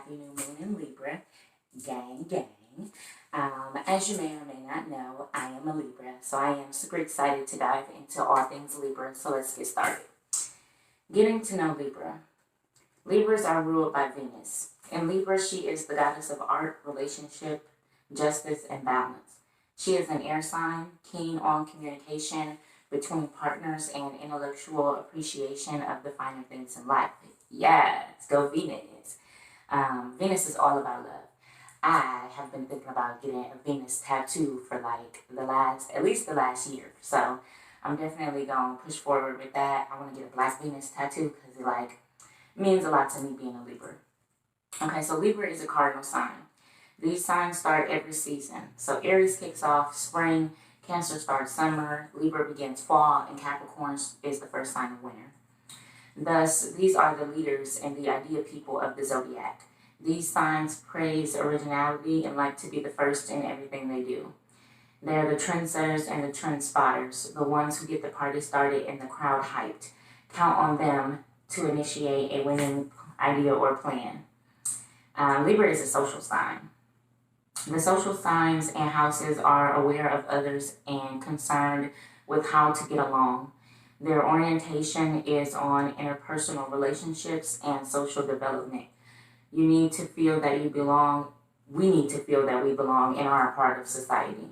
happy new moon in Libra. Gang, gang. As you may or may not know, I am a Libra, so I am super excited to dive into all things Libra, so let's get started. Getting to know Libra. Libras are ruled by Venus. In Libra, she is the goddess of art, relationship, justice, and balance. She is an air sign, keen on communication between partners and intellectual appreciation of the finer things in life. Yes, go Venus. Venus is all about love. I have been thinking about getting a Venus tattoo for at least the last year. So I'm definitely going to push forward with that. I want to get a black Venus tattoo because it means a lot to me being a Libra. Okay, so Libra is a cardinal sign. These signs start every season. So Aries kicks off spring, Cancer starts summer, Libra begins fall, and Capricorn is the first sign of winter. Thus, these are the leaders and the idea people of the zodiac. These signs praise originality and like to be the first in everything they do. They're the trendsetters and the trend spotters, the ones who get the party started and the crowd hyped. Count on them to initiate a winning idea or plan. Libra is a social sign. The social signs and houses are aware of others and concerned with how to get along. Their orientation is on interpersonal relationships and social development. You need to feel that you belong. We need to feel that we belong and are a part of society.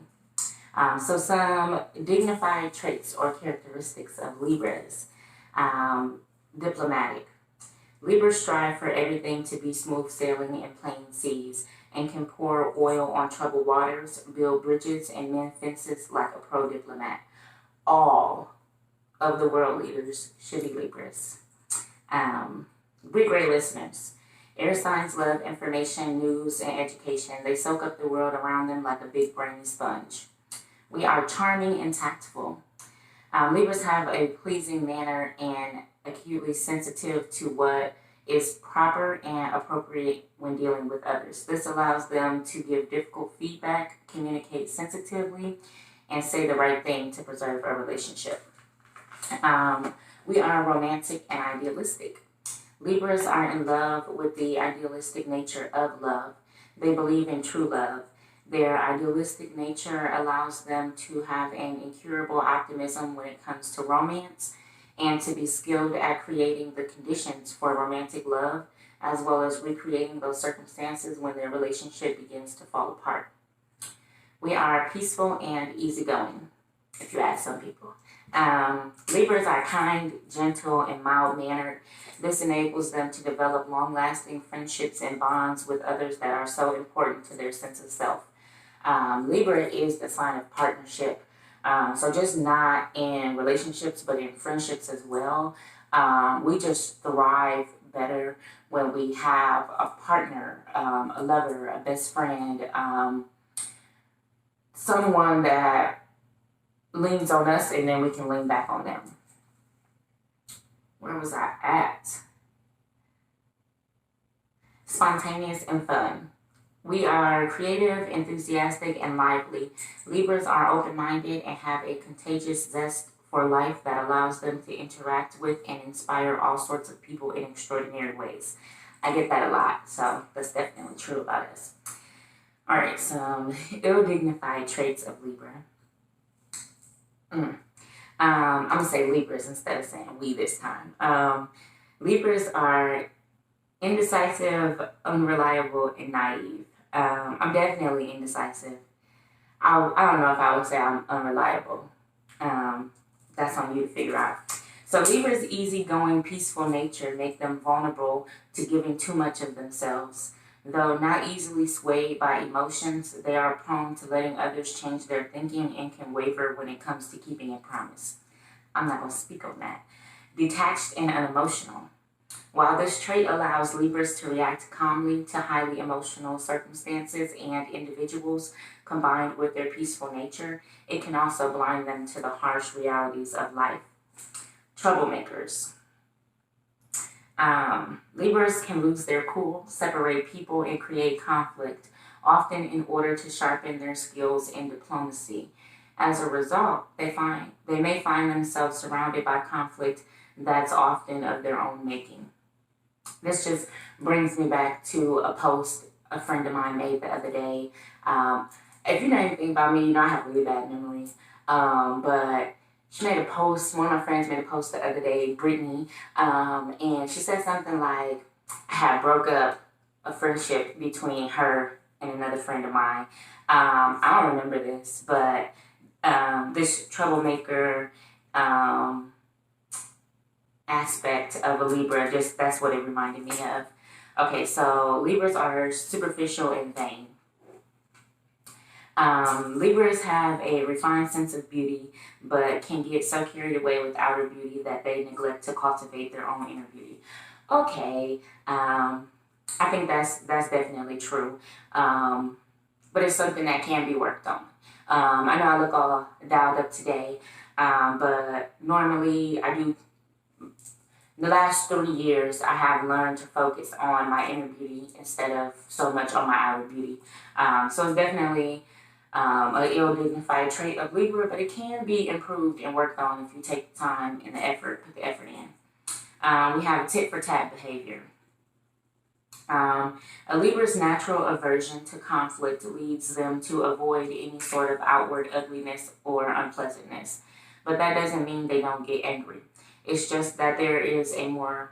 So some dignified traits or characteristics of Libras. Diplomatic. Libras strive for everything to be smooth sailing in plain seas and can pour oil on troubled waters, build bridges, and mend fences like a pro diplomat. All of the world leaders should be Libras. Be great listeners. Air signs love information, news, and education. They soak up the world around them like a big brainy sponge. We are charming and tactful. Libras have a pleasing manner and acutely sensitive to what is proper and appropriate when dealing with others. This allows them to give difficult feedback, communicate sensitively, and say the right thing to preserve a relationship. We are romantic and idealistic. Libras are in love with the idealistic nature of love. They believe in true love. Their idealistic nature allows them to have an incurable optimism when it comes to romance and to be skilled at creating the conditions for romantic love, as well as recreating those circumstances when their relationship begins to fall apart. We are peaceful and easygoing, if you ask some people. Libras are kind, gentle, and mild-mannered. This enables them to develop long-lasting friendships and bonds with others that are so important to their sense of self. Libra is the sign of partnership. So just not in relationships, but in friendships as well. We just thrive better when we have a partner, a lover, a best friend, someone that leans on us and then we can lean back on them. Where was I at? Spontaneous and fun. We are creative, enthusiastic, and lively. Libras are open-minded and have a contagious zest for life that allows them to interact with and inspire all sorts of people in extraordinary ways. I get that a lot, so that's definitely true about us. All right, some ill-dignified traits of Libra. I'm going to say Libras instead of saying we this time. Libras are indecisive, unreliable, and naive. I'm definitely indecisive. I don't know if I would say I'm unreliable. That's on you to figure out. So Libra's easygoing, peaceful nature make them vulnerable to giving too much of themselves. Though not easily swayed by emotions, they are prone to letting others change their thinking and can waver when it comes to keeping a promise. I'm not going to speak on that. Detached and unemotional. While this trait allows Libras to react calmly to highly emotional circumstances and individuals combined with their peaceful nature, it can also blind them to the harsh realities of life. Troublemakers. Libras can lose their cool, separate people, and create conflict, often in order to sharpen their skills in diplomacy. As a result, they may find themselves surrounded by conflict that's often of their own making. This just brings me back to a post a friend of mine made the other day. If you know anything about me, you know I have really bad memories. But she made a post, one of my friends made a post the other day, Brittany, and she said something like, I had broke up a friendship between her and another friend of mine. I don't remember this, but this troublemaker aspect of a Libra, just that's what it reminded me of. Okay, so Libras are superficial and vain. Libras have a refined sense of beauty, but can get so carried away with outer beauty that they neglect to cultivate their own inner beauty. Okay, I think that's definitely true, but it's something that can be worked on. I know I look all dialed up today, but normally I do. The last 3 years, I have learned to focus on my inner beauty instead of so much on my outer beauty. So it's definitely an ill-dignified trait of Libra, but it can be improved and worked on if you take the time and the effort, put the effort in. We have tit-for-tat behavior. A Libra's natural aversion to conflict leads them to avoid any sort of outward ugliness or unpleasantness. But that doesn't mean they don't get angry. It's just that theirs is a more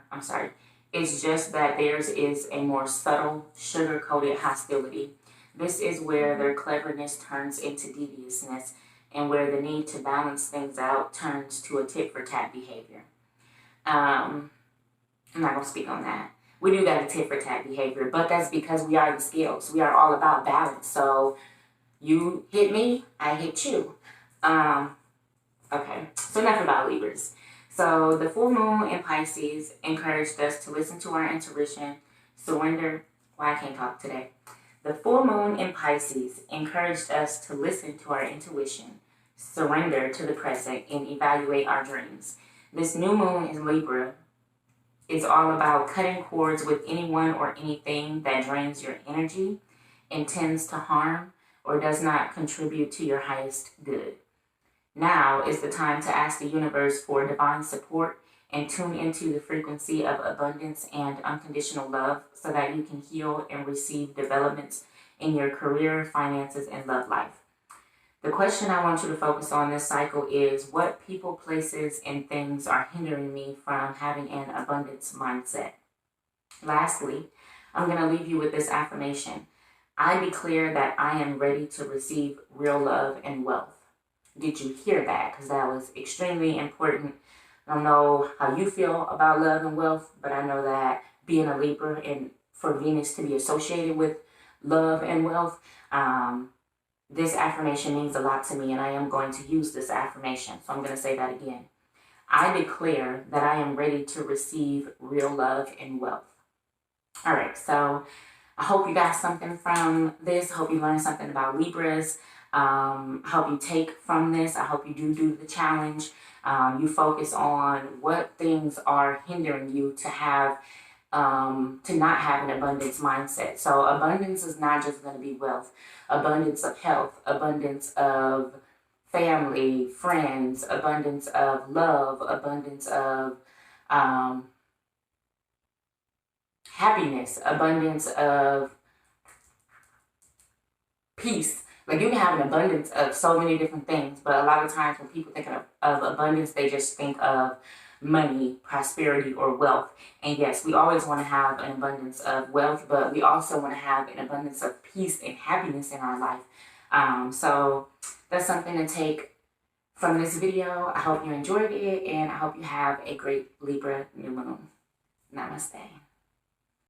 subtle, sugar-coated hostility. This is where their cleverness turns into deviousness and where the need to balance things out turns to a tit-for-tat behavior. I'm not going to speak on that. We do got a tit-for-tat behavior, but that's because we are the scales. We are all about balance. So you hit me, I hit you. Okay, so enough about Libras. So the full moon in Pisces encouraged us to listen to our intuition, surrender. Why I can't talk today. The full moon in Pisces encouraged us to listen to our intuition, surrender to the present, and evaluate our dreams. This new moon in Libra is all about cutting cords with anyone or anything that drains your energy, intends to harm, or does not contribute to your highest good. Now is the time to ask the universe for divine support and tune into the frequency of abundance and unconditional love so that you can heal and receive developments in your career, finances, and love life. The question I want you to focus on this cycle is what people, places, and things are hindering me from having an abundance mindset. Lastly, I'm going to leave you with this affirmation. I declare that I am ready to receive real love and wealth. Did you hear that? Because that was extremely important. I don't know how you feel about love and wealth, but I know that being a Libra and for Venus to be associated with love and wealth, this affirmation means a lot to me, and I am going to use this affirmation. So I'm going to say that again. I declare that I am ready to receive real love and wealth. All right, so I hope you got something from this. I hope you learned something about Libras. I hope you take from this. I hope you do the challenge. You focus on what things are hindering you to have, to not have an abundance mindset. So abundance is not just going to be wealth. Abundance of health, abundance of family, friends, abundance of love, abundance of happiness, abundance of peace. Like you can have an abundance of so many different things, but a lot of times when people think of abundance, they just think of money, prosperity, or wealth. And yes, we always want to have an abundance of wealth, but we also want to have an abundance of peace and happiness in our life. So that's something to take from this video. I hope you enjoyed it, and I hope you have a great Libra new moon. Namaste.